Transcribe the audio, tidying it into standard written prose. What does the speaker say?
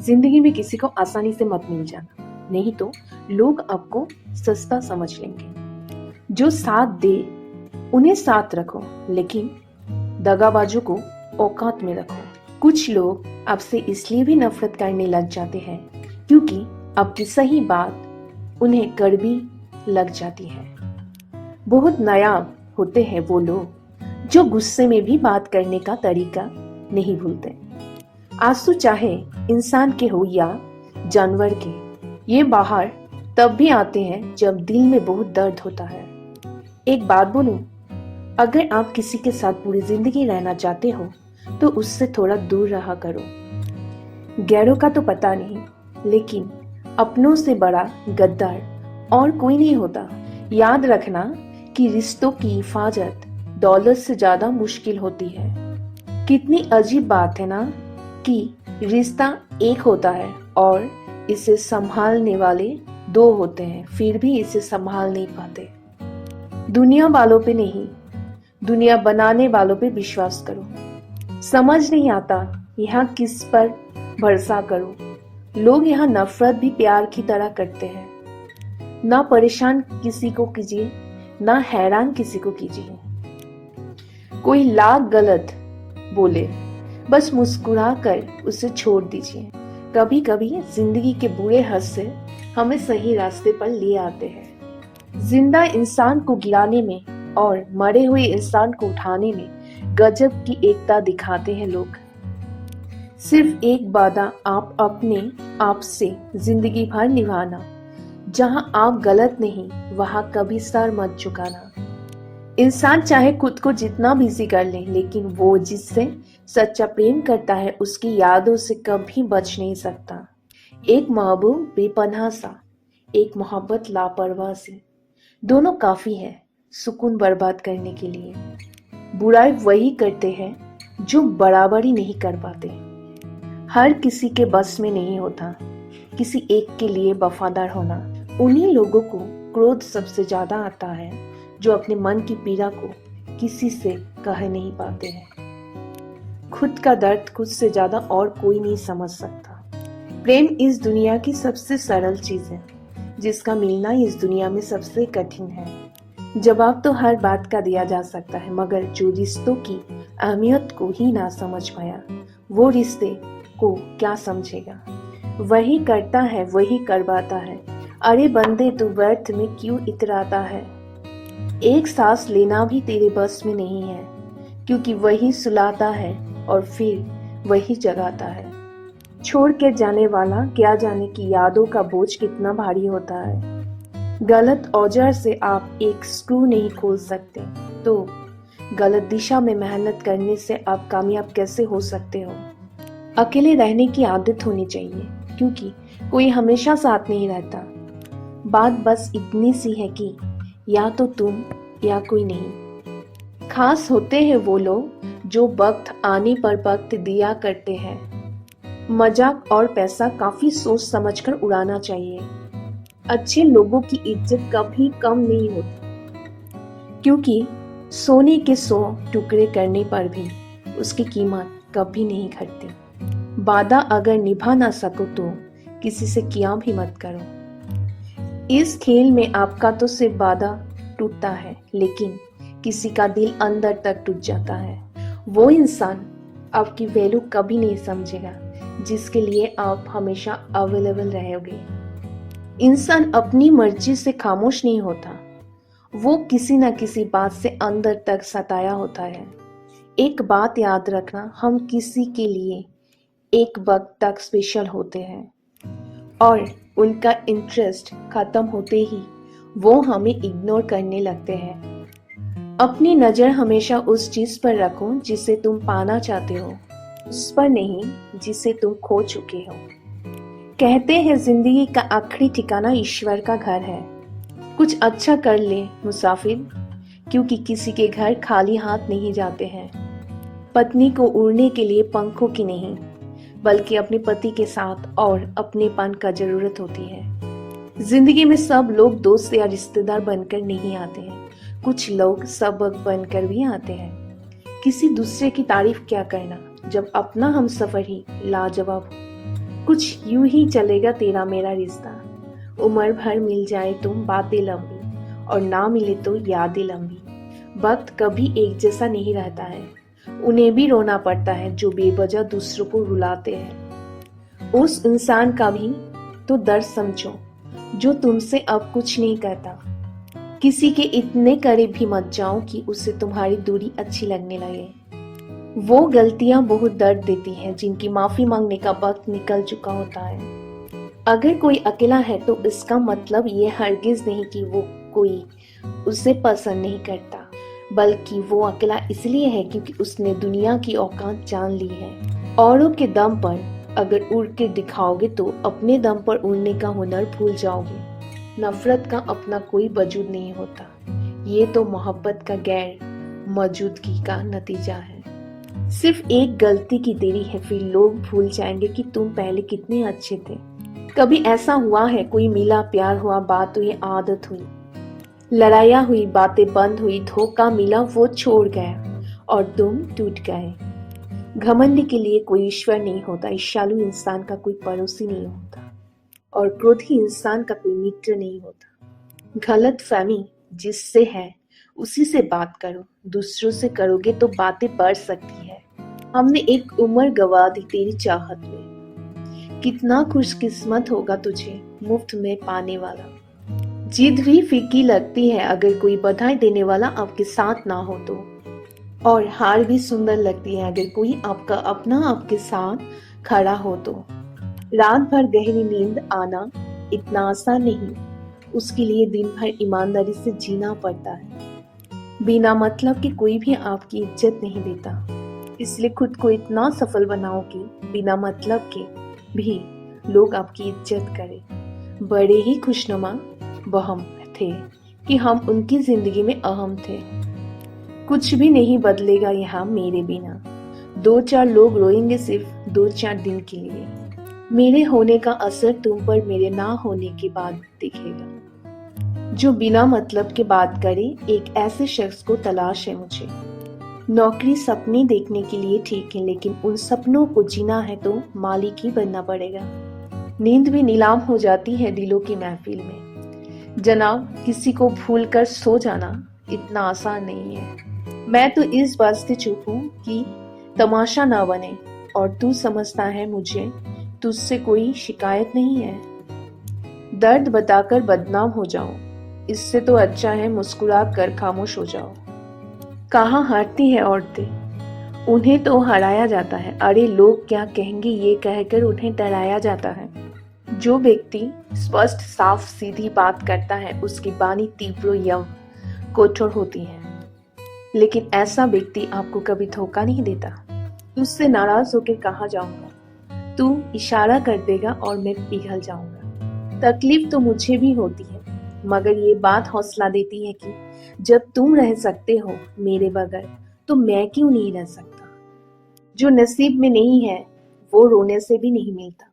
जिंदगी में किसी को आसानी से मत मिल जाना, नहीं तो लोग आपको सस्ता समझ लेंगे। जो साथ दे उन्हें साथ रखो, लेकिन दगाबाजों को औकात में रखो। कुछ लोग आपसे इसलिए भी नफरत करने लग जाते हैं क्योंकि आपकी सही बात उन्हें कड़वी लग जाती है। बहुत नायाब होते हैं वो लोग जो गुस्से में भी बात करने का तरीका नहीं भूलते। आंसू चाहे इंसान के हो या जानवर के, ये बाहर तब भी आते हैं जब दिल में बहुत दर्द होता है। एक बात बोलूं, अगर आप किसी के साथ पूरी जिंदगी रहना चाहते हो तो उससे थोड़ा दूर रहा करो। गैरों का तो पता नहीं, लेकिन अपनों से बड़ा गद्दार और कोई नहीं होता। याद रखना कि रिश्तों की हिफाजत दौलत से ज्यादा मुश्किल होती है। कितनी अजीब बात है ना कि रिश्ता एक होता है और इसे संभालने वाले दो होते हैं, फिर भी इसे संभाल नहीं पाते। दुनिया वालों पे नहीं, दुनिया बनाने वालों पे विश्वास करो। समझ नहीं आता यहाँ किस पर भरोसा करो। लोग यहाँ नफरत भी प्यार की तरह करते हैं। ना परेशान किसी को कीजिए, ना हैरान किसी को कीजिए। कोई लाख गलत बोले, बस मुस्कुरा कर उसे छोड़ दीजिए। कभी कभी जिंदगी के बुरे हादसे हमें सही रास्ते पर ले आते हैं। जिंदा इंसान को गिराने में और मरे हुए इंसान को उठाने में गजब की एकता दिखाते हैं लोग। सिर्फ एक वादा आप अपने आप से जिंदगी भर निभाना, जहां आप गलत नहीं वहां कभी सर मत झुकाना। इंसान चाहे खुद को जितना बिजी कर ले, लेकिन वो जिससे सच्चा प्रेम करता है उसकी यादों से कभी बच नहीं सकता। एक महबूब बेपनाह सा, एक मोहब्बत लापरवाह सी, दोनों काफी है सुकून बर्बाद करने के लिए। बुराई वही करते हैं जो बराबरी नहीं कर पाते। हर किसी के बस में नहीं होता किसी एक के लिए वफादार होना। उन्हीं लोगों को क्रोध सबसे ज्यादा आता है जो अपने मन की पीड़ा को किसी से कह नहीं पाते हैं। खुद का दर्द खुद से ज्यादा और कोई नहीं समझ सकता। प्रेम इस दुनिया की सबसे सरल चीज है, जिसका मिलना इस दुनिया में सबसे कठिन है। जवाब तो हर बात का दिया जा सकता है, मगर जो रिश्तों की अहमियत को ही ना समझ पाया, वो रिश्ते को क्या समझेगा। वही करता है वही करवाता है। अरे बंदे तू व्यर्थ में क्यों इतराता है। एक सांस लेना भी तेरे बस में नहीं है, क्योंकि वही सुलाता है और फिर वही जगाता है। छोड़ के जाने वाला क्या जाने की यादों का बोझ कितना भारी होता है। गलत औजार से आप एक स्क्रू नहीं खोल सकते, तो गलत दिशा में मेहनत करने से आप कामयाब कैसे हो सकते हो। अकेले रहने की आदत होनी चाहिए, क्योंकि कोई हमेशा साथ नहीं रहता। बात बस इतनी सी है कि या तो तुम या कोई नहीं। खास होते हैं वो लोग जो वक्त आने पर वक्त दिया करते हैं। मजाक और पैसा काफी सोच समझकर उड़ाना चाहिए। अच्छे लोगों की इज्जत कभी कम नहीं होती, क्योंकि सोने के 100 टुकड़े करने पर भी उसकी कीमत कभी नहीं घटती। वादा अगर निभा ना सको तो किसी से किया भी मत करो। इस खेल में आपका तो सिर्फ वादा टूटता है, लेकिन किसी का दिल अंदर तक टूट जाता है। वो इंसान आपकी वैल्यू कभी नहीं समझेगा जिसके लिए आप हमेशा अवेलेबल रहोगे। इंसान अपनी मर्जी से खामोश नहीं होता, वो किसी न किसी बात से अंदर तक सताया होता है। एक बात याद रखना, हम किसी के लिए एक वक्त तक स्पेशल होते हैं और उनका इंटरेस्ट खत्म होते ही वो हमें इग्नोर करने लगते हैं। अपनी नजर हमेशा उस चीज पर रखो जिसे तुम पाना चाहते हो, उस पर नहीं जिसे तुम खो चुके हो। कहते हैं जिंदगी का आखिरी ठिकाना ईश्वर का घर है। कुछ अच्छा कर ले मुसाफिर, क्योंकि किसी के घर खाली हाथ नहीं जाते हैं। पत्नी को उड़ने के लिए पंखों की नहीं, बल्कि अपने पति के साथ और अपनेपन का जरूरत होती है। जिंदगी में सब लोग दोस्त या रिश्तेदार बनकर नहीं आते हैं, कुछ लोग सबक बनकर भी आते हैं। किसी दूसरे की तारीफ क्या करना जब अपना हम सफर ही लाजवाब हो। कुछ यूं ही चलेगा तेरा मेरा रिश्ता, उम्र भर मिल जाए तुम बातें लंबी और ना मिले तो यादें लंबी। वक्त कभी एक जैसा नहीं रहता है, उन्हें भी रोना पड़ता है जो बेवजह दूसरों को रुलाते हैं। उस इंसान का भी तो दर्द समझो जो तुमसे अब कुछ नहीं कहता। किसी के इतने करीब भी मत जाओ कि उससे तुम्हारी दूरी अच्छी लगने लगे। वो गलतियां बहुत दर्द देती हैं जिनकी माफी मांगने का वक्त निकल चुका होता है। अगर कोई अकेला है तो इसका मतलब ये हरगिज नहीं कि वो कोई उसे पसंद नहीं करता, बल्कि वो अकेला इसलिए है क्योंकि उसने दुनिया की औकात जान ली है। औरों के दम पर अगर उड़ के दिखाओगे तो अपने दम पर उड़ने का हुनर भूल जाओगे। नफरत का अपना कोई वजूद नहीं होता, ये तो मोहब्बत का गैर मौजूदगी का नतीजा है। सिर्फ एक गलती की देरी है, फिर लोग भूल जाएंगे कि तुम पहले कितने अच्छे थे। कभी ऐसा हुआ है कोई मिला, प्यार हुआ, बात हुई, आदत हुई, लड़ाइयाँ हुई, बातें बंद हुई, धोखा मिला, वो छोड़ गया और तुम टूट गए। घमंड के लिए कोई ईश्वर नहीं होता, ईर्ष्यालु इंसान का कोई पड़ोसी नहीं होता और क्रोधी इंसान का कोई मित्र नहीं होता। गलत फहमी जिससे है उसी से बात करो, दूसरों से करोगे तो बातें बढ़ सकती है। हमने एक उम्र गवा दी तेरी चाहत में, कितना खुशकिस्मत होगा तुझे मुफ्त में पाने वाला। जिद भी फीकी लगती है अगर कोई बधाई देने वाला आपके साथ ना हो तो, और हार भी सुंदर लगती है अगर कोई आपका अपना आपके साथ खड़ा हो तो। रात भर गहरी नींद आना इतना आसान नहीं, उसके लिए दिन भर ईमानदारी से जीना पड़ता है। बिना मतलब के कोई भी आपकी इज्जत नहीं देता, इसलिए खुद को इतना सफल बनाओ कि बिना मतलब के भी लोग आपकी इज्जत करें। बड़े ही खुशनुमा वहम थे कि हम उनकी जिंदगी में अहम थे। कुछ भी नहीं बदलेगा यहाँ मेरे बिना, 2-4 लोग रोएंगे सिर्फ 2-4 दिन के लिए। मेरे होने का असर तुम पर मेरे ना होने के बाद दिखेगा। जो बिना मतलब के बात करे, एक ऐसे शख्स को तलाश है मुझे। नौकरी सपने देखने के लिए ठीक है, लेकिन उन सपनों को जीना है तो मालिक ही बनना पड़ेगा। नींद भी नीलाम हो जाती है दिलों की महफिल में। जनाब, किसी को भूल कर सो जाना इतना आसान नहीं है। मैं तो इस वास्ते चुप हूँ कि तमाशा ना बने, और तू समझता है मुझे तुझसे कोई शिकायत नहीं है। दर्द बताकर बदनाम हो जाओ, इससे तो अच्छा है मुस्कुरा कर खामोश हो जाओ। कहाँ हारती है औरतें, उन्हें तो हराया जाता है। अरे लोग क्या कहेंगे ये कहकर उन्हें डराया जाता है। जो व्यक्ति स्पष्ट साफ सीधी बात करता है उसकी वाणी तीव्र या कठोर होती है, लेकिन ऐसा व्यक्ति आपको कभी धोखा नहीं देता। तुझसे नाराज होकर कहाँ जाऊंगा, तू इशारा कर देगा और मैं पिघल जाऊंगा। तकलीफ तो मुझे भी होती है, मगर ये बात हौसला देती है कि जब तुम रह सकते हो मेरे बगैर तो मैं क्यों नहीं रह सकता। जो नसीब में नहीं है वो रोने से भी नहीं मिलता।